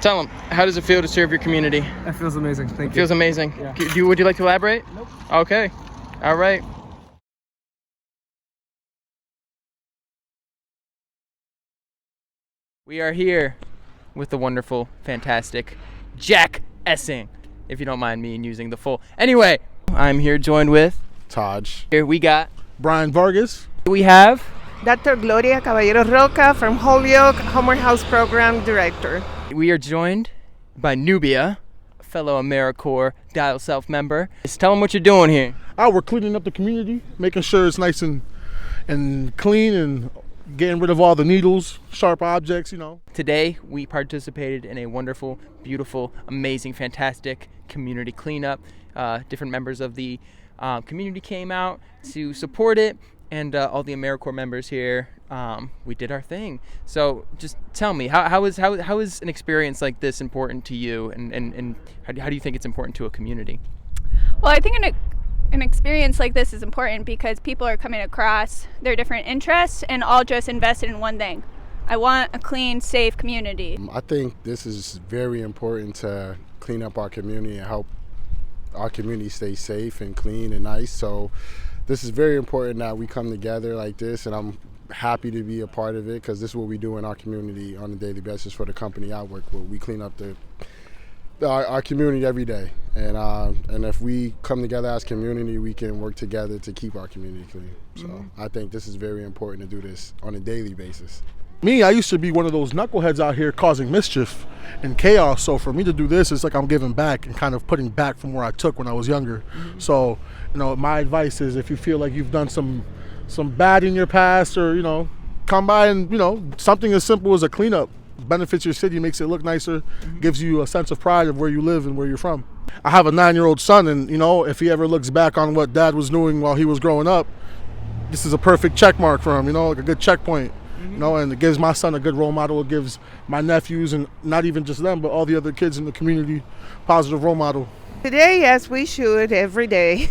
Tell them, how does it feel to serve your community? It feels amazing. Thank you. It feels amazing. Yeah. Would you like to elaborate? Nope. Okay. All right. We are here with the wonderful, fantastic Jack Essing, if you don't mind me using the full. Anyway, I'm here joined with Taj. Here we got Brian Vargas. We have Dr. Gloria Caballero Roca from Holyoke, Homer House Program Director. We are joined by Nubia, a fellow Americorps Dial Self member. Just tell them what you're doing here. We're cleaning up the community, making sure it's nice and clean and getting rid of all the needles, sharp objects, Today, we participated in a wonderful, beautiful, amazing, fantastic community cleanup. Different members of the community came out to support it, and all the Americorps members here, we did our thing. So just tell me, how is an experience like this important to you, and how do you think it's important to a community? Well, I think an experience like this is important because people are coming across their different interests and all just invested in one thing. I want a clean, safe community. I think this is very important to clean up our community and help our community stay safe and clean and nice. So this is very important that we come together like this, and I'm happy to be a part of it because this is what we do in our community on a daily basis for the company I work with. We clean up our community every day, and if we come together as a community, we can work together to keep our community clean. So I think this is very important to do this on a daily basis. Me, I used to be one of those knuckleheads out here causing mischief and chaos. So for me to do this, it's like I'm giving back and kind of putting back from where I took when I was younger. So, my advice is if you feel like you've done some bad in your past, or, come by and, something as simple as a cleanup benefits your city, makes it look nicer, gives you a sense of pride of where you live and where you're from. I have a 9-year-old son, and, if he ever looks back on what dad was doing while he was growing up, this is a perfect check mark for him, like a good checkpoint. And it gives my son a good role model. It gives my nephews, and not even just them, but all the other kids in the community, positive role model. Today, as we should every day,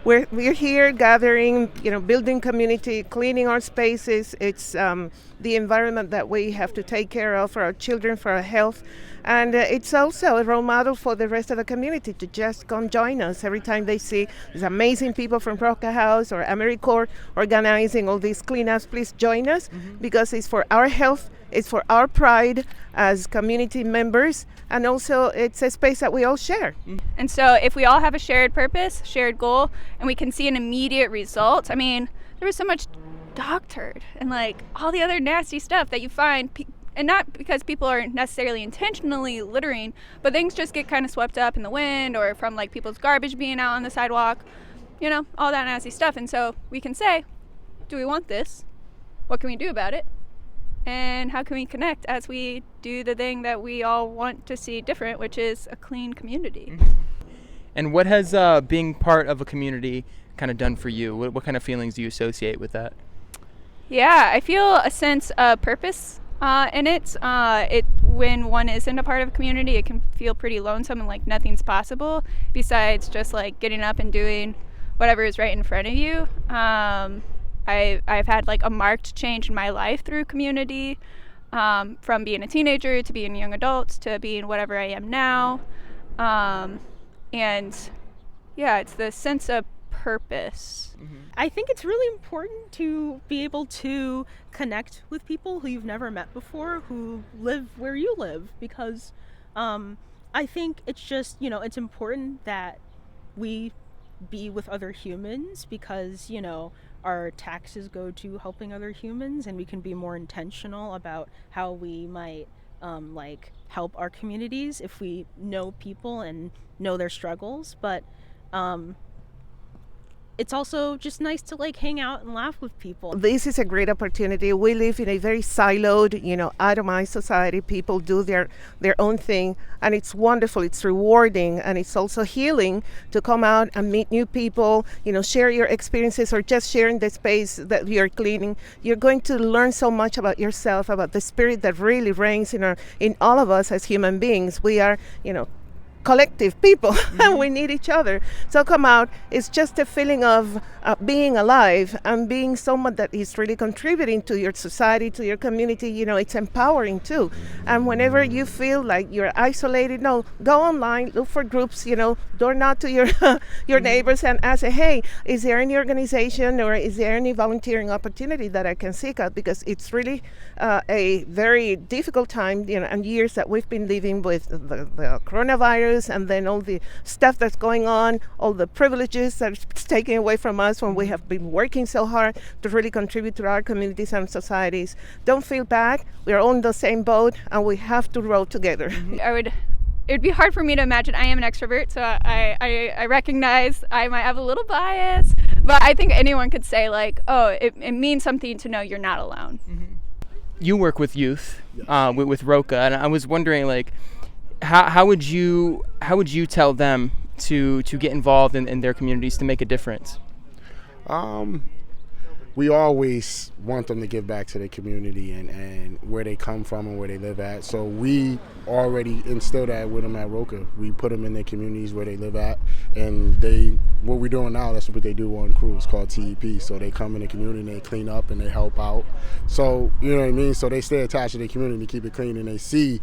we're here gathering, building community, cleaning our spaces. It's the environment that we have to take care of for our children, for our health. And it's also a role model for the rest of the community to just come join us every time they see these amazing people from Roca House or Americorps organizing all these cleanups. Please join us because it's for our health, it's for our pride as community members, and also it's a space that we all share. And so if we all have a shared purpose, shared goal, and we can see an immediate result, I mean, there was so much doctored and all the other nasty stuff that you find, and not because people are necessarily intentionally littering, but things just get kind of swept up in the wind or from people's garbage being out on the sidewalk, all that nasty stuff. And so we can say, do we want this? What can we do about it? And how can we connect as we do the thing that we all want to see different, which is a clean community? And what has being part of a community kind of done for you? What kind of feelings do you associate with that? Yeah, I feel a sense of purpose in it. When one isn't a part of a community, it can feel pretty lonesome and like nothing's possible besides just getting up and doing whatever is right in front of you. I've had a marked change in my life through community, from being a teenager to being a young adult to being whatever I am now. And yeah, it's the sense of purpose. I think it's really important to be able to connect with people who you've never met before, who live where you live, because I think it's just, it's important that we be with other humans because, our taxes go to helping other humans, and we can be more intentional about how we might help our communities if we know people and know their struggles. But it's also just nice to hang out and laugh with people. This is a great opportunity. We live in a very siloed, atomized society. People do their own thing, and it's wonderful. It's rewarding, and it's also healing to come out and meet new people, share your experiences, or just sharing the space that you're cleaning. You're going to learn so much about yourself, about the spirit that really reigns in all of us as human beings. We are, collective people. We need each other. So come out. It's just a feeling of being alive and being someone that is really contributing to your society, to your community. You know, it's empowering too. And whenever you feel like you're isolated, no, go online, look for groups, you know, door knock to your your neighbors and ask, hey, is there any organization or is there any volunteering opportunity that I can seek out? Because it's really a very difficult time, you know, and years that we've been living with the coronavirus, and then all the stuff that's going on, all the privileges that it's taken away from us when we have been working so hard to really contribute to our communities and societies. Don't feel bad. We're all in the same boat, and we have to row together. It would be hard for me to imagine. I am an extrovert, so I recognize I might have a little bias, but I think anyone could say, like, oh, it means something to know you're not alone. You work with youth, with Roca, and I was wondering, like, how would you tell them to get involved in their communities to make a difference? We always want them to give back to the community and where they come from and where they live at. So we already instill that with them at Roca. We put them in their communities where they live at, and what we're doing now, that's what they do on crew. It's called TEP. So they come in the community and they clean up and they help out. So, you know what I mean? So they stay attached to the community, keep it clean, and they see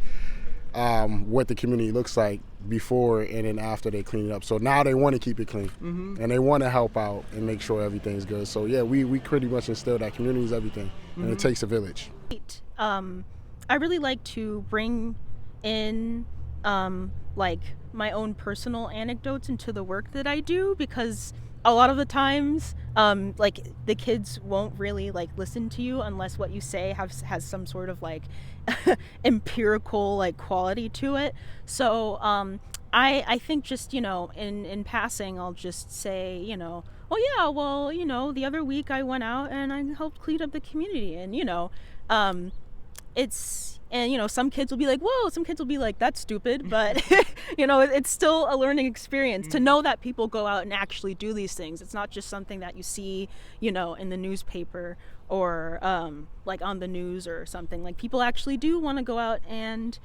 what the community looks like before and then after they clean it up. So now they want to keep it clean, and they want to help out and make sure everything's good. So yeah, we pretty much instill that community is everything, and it takes a village. I really like to bring in like my own personal anecdotes into the work that I do, because a lot of the times like the kids won't really like listen to you unless what you say has some sort of like empirical like quality to it. So I think just, you know, in passing, I'll just say, you know, oh yeah, well, you know, the other week I went out and I helped clean up the community, and, you know, and, you know, some kids will be like, whoa, some kids will be like, that's stupid, but, you know, it's still a learning experience to know that people go out and actually do these things. It's not just something that you see, you know, in the newspaper or like on the news or something. Like, people actually do want to go out and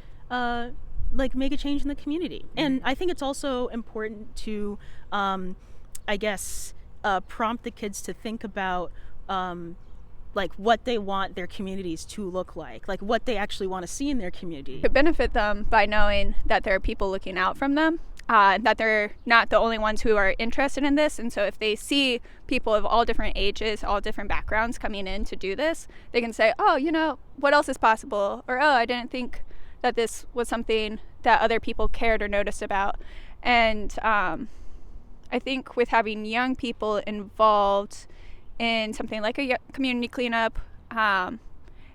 like make a change in the community. And I think it's also important to, I guess, prompt the kids to think about like what they want their communities to look like what they actually want to see in their community. It benefit them by knowing that there are people looking out from them, that they're not the only ones who are interested in this. And so if they see people of all different ages, all different backgrounds coming in to do this, they can say, oh, you know, what else is possible? Or, oh, I didn't think that this was something that other people cared or noticed about. And I think with having young people involved in something like a community cleanup,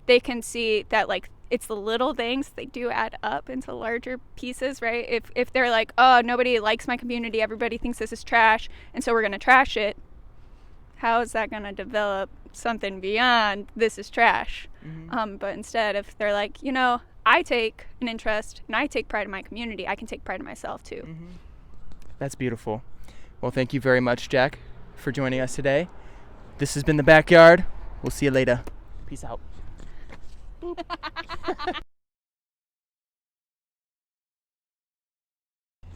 they can see that, like, it's the little things, they do add up into larger pieces, right? If they're like, oh, nobody likes my community, everybody thinks this is trash, and so we're going to trash it, how is that going to develop something beyond this is trash? But instead, if they're like, you know, I take an interest and I take pride in my community, I can take pride in myself too. That's beautiful. Well, thank you very much, Jack, for joining us today. This has been The Backyard. We'll see you later. Peace out.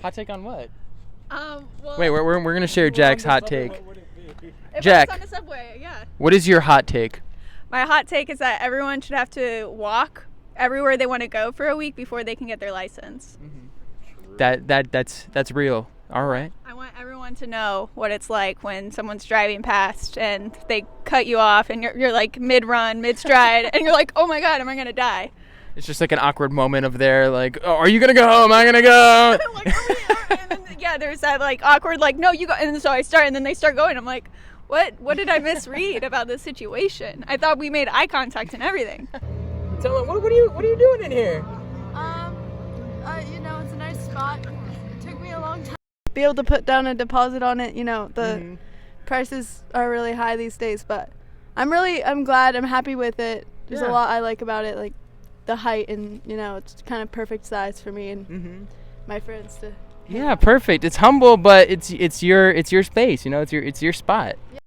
Hot take on what? Well, Wait, we're gonna share Jack's hot take. if Jack. I was on the subway, yeah. What is your hot take? My hot take is that everyone should have to walk everywhere they want to go for a week before they can get their license. That's real. All right. I want everyone to know what it's like when someone's driving past and they cut you off and you're like mid-run, mid-stride, and you're like, oh my God, am I going to die? It's just like an awkward moment of there, like, oh, are you going to go home? I'm going to go. Like, and then, yeah, there's that like awkward, like, no, you go. And so I start, and then they start going. I'm like, what did I misread about this situation? I thought we made eye contact and everything. Tell them, what are you doing in here? You know, it's a nice spot. It took me a long time to be able to put down a deposit on it. You know, the prices are really high these days, but I'm glad, I'm happy with it. There's a lot I like about it, like the height, and, you know, it's kind of perfect size for me and my friends to. Yeah, perfect. It's humble, but it's your space, you know, it's your spot.